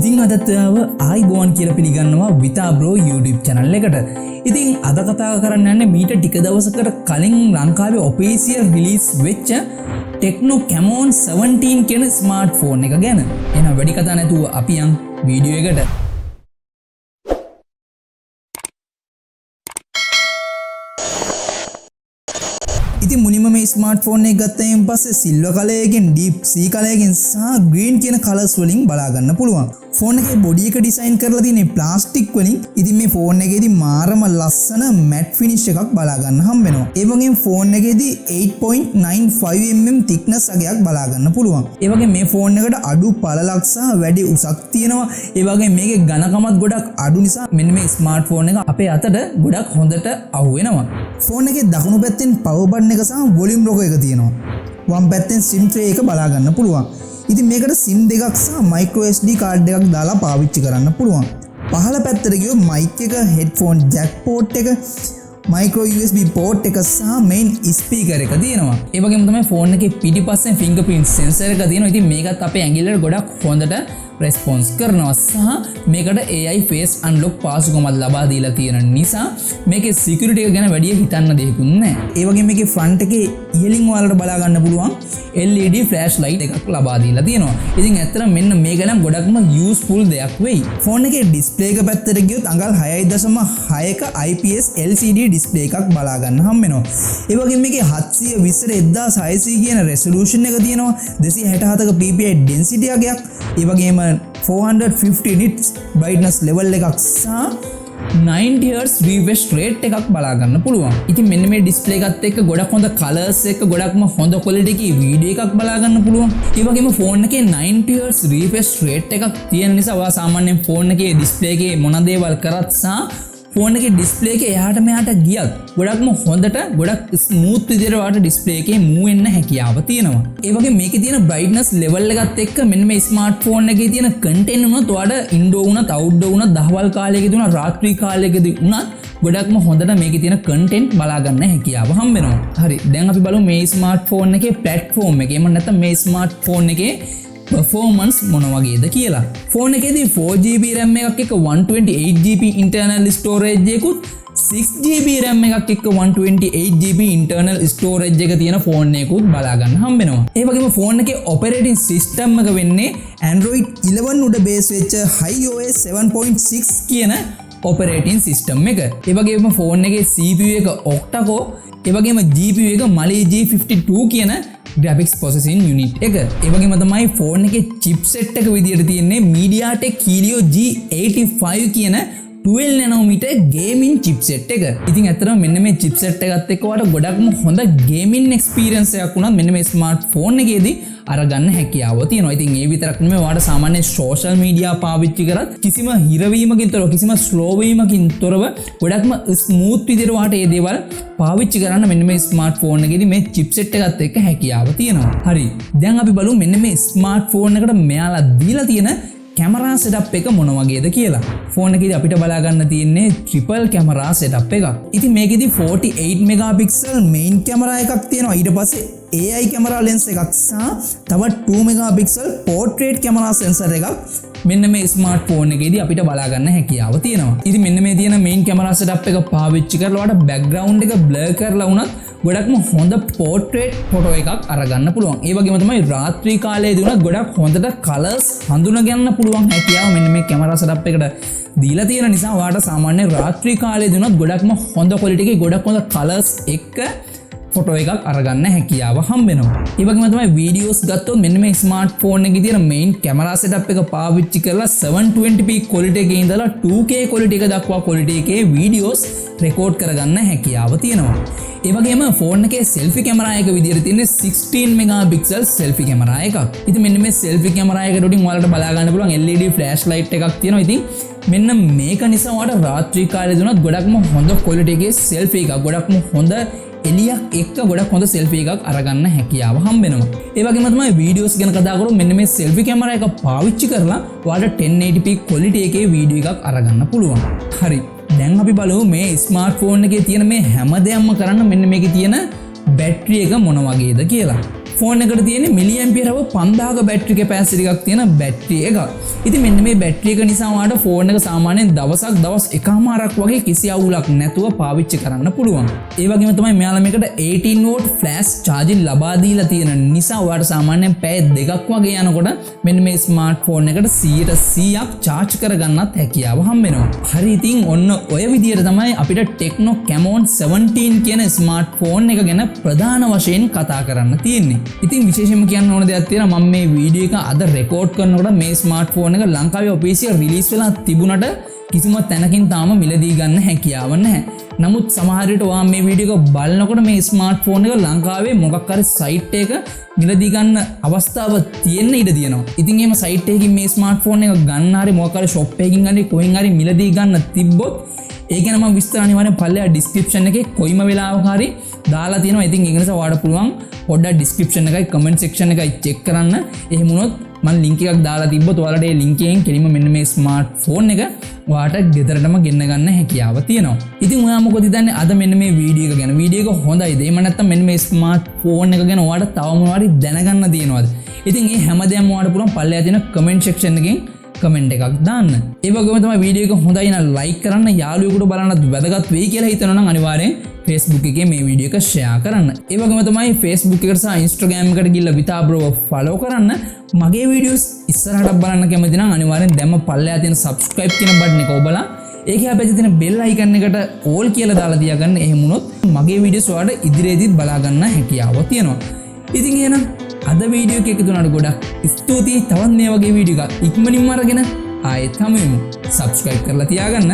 ඉතින් අදත් ඔයාව ආයිබෝන් කියලා පිළිගන්නවා Vitha bro YouTube channel එකට. ඉතින් අද කතා කරන්න යන්නේ මීට ටික දවසකට කලින් ලංකාවේ official release වෙච්ච Tecno Camon 17 කියන smartphone එක ගැන. එහෙනම් වැඩි කතා නැතුව අපි යන් වීඩියෝ එකට. ඉතින් මුලින්ම මේ ස්මාර්ට්ෆෝන් එක ගත්තයින් පස්සේ සිල්වර් කලර් එකෙන් ඩීප් සී කලර් එකෙන් සහ ග්‍රීන් කියන කලර්ස් වලින් බලා ගන්න පුළුවන්. ෆෝන් එකේ බොඩි එක ඩිසයින් කරලා තියෙන්නේ ප්ලාස්ටික් වලින්. ඉතින් මේ ෆෝන් එකේදී මාරම ලස්සන මැට් ෆිනිෂ් එකක් බලා ගන්න හම්බ වෙනවා. ඒ වගේම ෆෝන් එකේදී 8.95 mm thickness අගයක් බලා ගන්න පුළුවන්. ඒ වගේම මේ ෆෝන් එකට අඩු පළලක් සහ වැඩි උසක් තියෙනවා. ඒ වගේම මේකේ ඝනකමත් ගොඩක් අඩු නිසා මෙන්න මේ ස්මාර්ට්ෆෝන් එක අපේ අතට ගොඩක් හොඳට අහු වෙනවා. ෆෝන් එකේ දකුණු පැත්තෙන් පවර් බටන් එක සහ වොලියුම් ලොකෝ එක තියෙනවා. වම් පැත්තෙන් SIM tray එක බලා ගන්න පුළුවන්. ඉතින් මේකට SIM දෙකක් සහ micro SD කාඩ් එකක් දාලා පාවිච්චි කරන්න පුළුවන්. පහළ පැත්තට ගියොත් mic එක, headphone jack port එක, micro USB port එක සහ main speaker එක තියෙනවා. ඒ වගේම තමයි ෆෝන් එකේ පිටිපස්සෙන් fingerprint sensor එක තියෙනවා. ඉතින් මේකත් අපේ ඇඟිල්ලට ගොඩක් හොඳට response කරනවා සහ මේකට AI face unlock පාසුකමක් ලබා දීලා තියෙන නිසා මේකේ security එක ගැන වැඩි හිතන්න දෙයක්වත් නැහැ. ඒ වගේම මේකේ front එකේ ඉහළින් වලට බලා ගන්න පුළුවන් LED flash light එකක් ලබා දීලා තියෙනවා. ඉතින් ඇත්තටම මෙන්න මේක නම් ගොඩක්ම useful දෙයක් වෙයි. ෆෝන් එකේ display එක පැත්තට ගියොත් අඟල් 6.6ක IPS LCD display එකක් බලා ගන්න හම්බ වෙනවා. ඒ වගේම මේකේ 720x1600 කියන resolution එක තියෙනවා. 267ක ppi density එකක්. ඒ වගේම 450 nits brightness level එකක් සහ 90Hz refresh rate එකක් බලා ගන්න පුළුවන්. ඉතින් මෙන්න මේ display එකත් එක්ක ගොඩක් හොඳ colors එක ගොඩක්ම හොඳ quality එකේ වීඩියෝ එකක් බලා ගන්න පුළුවන්. ඒ වගේම ෆෝන් එකේ 90Hz refresh rate එකක් තියෙන නිසා ඔයා සාමාන්‍යයෙන් ෆෝන් එකේ display එකේ මොන දේවල් කරත් සහ ෆෝන් එකේ ඩිස්ප්ලේ එක එහාට මෙහාට ගියත් ගොඩක්ම හොඳට ගොඩක් ස්මූත් විදිහට වාට ඩිස්ප්ලේ එකේ මූව් වෙන්න හැකියාව තියෙනවා. ඒ වගේම මේකේ තියෙන brightness level එකත් එක්ක මෙන්න මේ ස්මාර්ට්ෆෝන් එකේ තියෙන content උනත් ඔයාලට ඉන්ඩෝර් උනත් අවුට්ඩෝර් උනත් දහවල් කාලයකදී උනත් රාත්‍රී කාලයකදී උනත් ගොඩක්ම හොඳට මේකේ තියෙන content බලා ගන්න හැකියාව හම්බ වෙනවා. හරි. දැන් අපි බලමු මේ ස්මාර්ට්ෆෝන් එකේ platform එක. එහෙම නැත්නම් මේ ස්මාර්ට්ෆෝන් එකේ performance මොන වගේද කියලා. ෆෝන් එකේදී 4GB RAM එකක් එක්ක 128GB internal storage එකකුත් 6GB RAM එකක් එක්ක 128GB internal storage එක තියෙන ෆෝන් එකකුත් බලා ගන්න හම්බ වෙනවා. ඒ වගේම ෆෝන් එකේ operating system එක වෙන්නේ Android 11 උඩ base වෙච්ච HiOS 7.6 කියන operating system එක. ඒ වගේම ෆෝන් එකේ CPU එක octa-core, ඒ වගේම GPU එක Mali G52 කියන graphics processing unit එක. ඒ වගේම තමයි ෆෝන් එකේ chipset එක විදියට තියෙන්නේ MediaTek Helio G85 කියන 12 nanometer gaming chipset එක. ඉතින් ඇත්තටම මෙන්න මේ chipset එකත් එක්ක ඔයාලට ගොඩක්ම හොඳ gaming experience එකක් උනත් මෙන්න මේ smartphone එකේදී අරගන්න හැකියාව තියෙනවා. ඉතින් ඒ විතරක් නෙමෙයි ඔයාලට සාමාන්‍ය social media පාවිච්චි කරත් කිසිම හිරවීමකින් තොරව කිසිම slow වීමකින් තොරව ගොඩක්ම smooth විදිහට ඔයාලට මේ දේවල් පාවිච්චි කරන්න මෙන්න මේ smartphone එකේදී මේ chipset එකත් එක්ක හැකියාව තියෙනවා. හරි. දැන් අපි බලමු මෙන්න මේ smartphone එකට මෙයාලා දීලා තියෙන camera setup එක මොන වගේද කියලා. ෆෝන් එකේදී අපිට බලා ගන්න තියෙන්නේ triple camera setup එකක්. ඉතින් මේකෙදී 48 megapixel main camera එකක් තියෙනවා. ඊට පස්සේ AI camera lens එකක් සහ තවත් 2 megapixel portrait camera sensor එකක් මෙන්න මේ ස්මාර්ට්ෆෝන් එකේදී අපිට බලා ගන්න හැකියාව තියෙනවා. ඉතින් මෙන්න මේ තියෙන main camera setup එක පාවිච්චි කරලා ඔයාලට background එක blur කරලා වුණත් ගොඩක්ම හොඳ portrait photo එකක් අරගන්න පුළුවන්. ඒ වගේම තමයි රාත්‍රී කාලයේදී උනත් ගොඩක් හොඳට colors හඳුනා ගන්න පුළුවන් හැකියාව මෙන්න මේ camera setup එකට දීලා තියෙන නිසා ඔයාලට සාමාන්‍ය රාත්‍රී කාලයේදී උනත් ගොඩක්ම හොඳ quality එකේ ගොඩක් හොඳ colors එක්ක ෆොටෝ එකක් අරගන්න හැකියාව හම්බ වෙනවා. ඒ වගේම තමයි වීඩියෝස් ගත්තොත් මෙන්න මේ ස්මාර්ට්ෆෝන් එකේ තියෙන main camera setup එක පාවිච්චි කරලා 720p quality එකේ ඉඳලා 2K quality එක දක්වා quality එකේ වීඩියෝස් රෙකෝඩ් කරගන්න හැකියාව තියෙනවා. ඒ වගේම ෆෝන් එකේ selfie camera එක විදිහට තියෙන්නේ 16 megapixel selfie camera එකක්. ඉතින් මෙන්න මේ selfie camera එකට උඩින් ඔයාලට බලා ගන්න පුළුවන් LED flash light එකක් තියෙනවා. ඉතින් මෙන්න මේක නිසා ඔයාලට රාත්‍රී කාලේදී උනත් ගොඩක්ම හොඳ quality එකේ selfie එකක් ගොඩක්ම හොඳ එලියක් එක්ක ගොඩක් හොඳ selfie එකක් අරගන්න හැකියාව හම්බ වෙනවා. ඒ වගේම තමයි වීඩියෝස් ගැන කතා කරමු. මෙන්න මේ selfie camera එක පාවිච්චි කරලා ඔයාලට 1080p quality එකේ වීඩියෝ එකක් අරගන්න පුළුවන්. හරි. දැන් අපි බලමු මේ ස්මාර්ට්ෆෝන් එකේ තියෙන මේ හැම දෙයක්ම කරන්න මෙන්න මේකේ තියෙන බැටරි එක මොන වගේද කියලා. ෆෝන් එකට තියෙන මිලි ඇම්පියර් හව 5000ක බැටරි කැපැසිටි එකක් තියෙන බැටරි එක. ඉතින් මෙන්න මේ බැටරි එක නිසා ඔයාලට ෆෝන් එක සාමාන්‍යයෙන් දවස් එකමාරක් වගේ කිසි අවුලක් නැතුව පාවිච්චි කරන්න පුළුවන්. ඒ වගේම තමයි මෙයාලා මේකට 18 වෝල්ට් ෆ්ලෑෂ් චාර්ජින් ලබා දීලා තියෙන නිසා ඔයාලට සාමාන්‍යයෙන් පැය 2ක් වගේ යනකොට මෙන්න මේ ස්මාර්ට්ෆෝන් එකට 100%ක් චාර්ජ් කරගන්නත් හැකියාව හම්බ වෙනවා. හරි ඉතින් ඔන්න ඔය විදිහට තමයි අපිට Tecno Camon 17 කියන ස්මාර්ට්ෆෝන් එක ගැන ප්‍රධාන වශයෙන් කතා කරන්න තියෙන්නේ. ඉතින් විශේෂයෙන්ම කියන්න ඕන දෙයක් තියෙනවා මම මේ වීඩියෝ එක අද රෙකෝඩ් කරනකොට මේ ස්මාර්ට්ෆෝන් එක ලංකාවේ ඔෆිෂියල් රිලීස් වෙලා තිබුණට කිසිම තැනකින් තාම මිලදී ගන්න හැකියාව නැහැ. නමුත් සමහර විට ඔයා මේ වීඩියෝ එක බලනකොට මේ ස්මාර්ට්ෆෝන් එක ලංකාවේ මොකක් හරි සයිට් එක මිලදී ගන්න අවස්ථාව තියෙන්න ඉඩ තියෙනවා. ඉතින් එහෙම සයිට් එකකින් මේ ස්මාර්ට්ෆෝන් එක ගන්න හරි මොකක් හරි ෂොප් එකකින් හරි කොහෙන් හරි මිලදී ගන්න තිබ්බොත් ඒ ගැන මම විස්තර අනිවාර්යෙන් පල්ලෙහා ඩිස්ක්‍රිප්ෂන් එකේ කොයිම වෙලාවක හරි දාලා තියෙනවා. ඉතින් ඒක නිසා ඔයාලට පුළුවන් පොඩ්ඩක් ඩිස්ක්‍රිප්ෂන් එකයි කමෙන්ට් සෙක්ෂන් එකයි චෙක් කරන්න. එහෙම වුණොත් මම ලින්ක් එකක් දාලා තිබ්බොත් ඔයාලට ඒ ලින්ක් එකෙන් කෙලින්ම මෙන්න මේ ස්මාර්ට්ෆෝන් එක ඔයාලට ගෙදරටම ගෙන්න ගන්න හැකියාව තියෙනවා. ඉතින් ඔයා මොකද හිතන්නේ අද මෙන්න මේ වීඩියෝ එක ගැන? වීඩියෝ එක හොඳයිද? එහෙම නැත්නම් මෙන්න මේ ස්මාර්ට්ෆෝන් එක ගැන ඔයාලට තව මොනවාරි දැනගන්න තියෙනවද? ඉතින් මේ හැමදේම ඔයාලට පුළුවන් පල්ලෙහා තියෙන කමෙන්ට් සෙක්ෂන් එකෙන් කමෙන්ට් එකක් දාන්න. ඒ වගේම තමයි වීඩියෝ එක හොඳයි නම් ලයික් කරන්න, යාළුවෙකුට බලන්නත් වැදගත් වෙයි කියලා හිතනවා නම් අනිවාර්යෙන් Facebook එකේ මේ වීඩියෝ එක ෂෙයා කරන්න. ඒ වගේම තමයි Facebook එකට සහ Instagram එකට ගිහලා Vitha bro follow කරන්න. මගේ වීඩියෝස් ඉස්සරහට බලන්න කැමති නම් අනිවාර්යෙන් දැම්ම පල්ලෙහා තියෙන subscribe කියන බටන් එක ඔබලා ඒකේ හැබැයි තියෙන bell icon එකට all කියලා දාලා තියාගන්න. එහෙම වුණොත් මගේ වීඩියෝස් ඔයාලට ඉදිරියේදීත් බලා ගන්න හැකියාව තියෙනවා. ඉතින් එහෙනම් අද වීඩියෝ එක එකතු වුණාට ගොඩක් ස්තුතියි. තවත් මේ වගේ වීඩියෝ එකක් ඉක්මනින්ම අරගෙන ආයෙත් හමු වෙමු. subscribe කරලා තියාගන්න.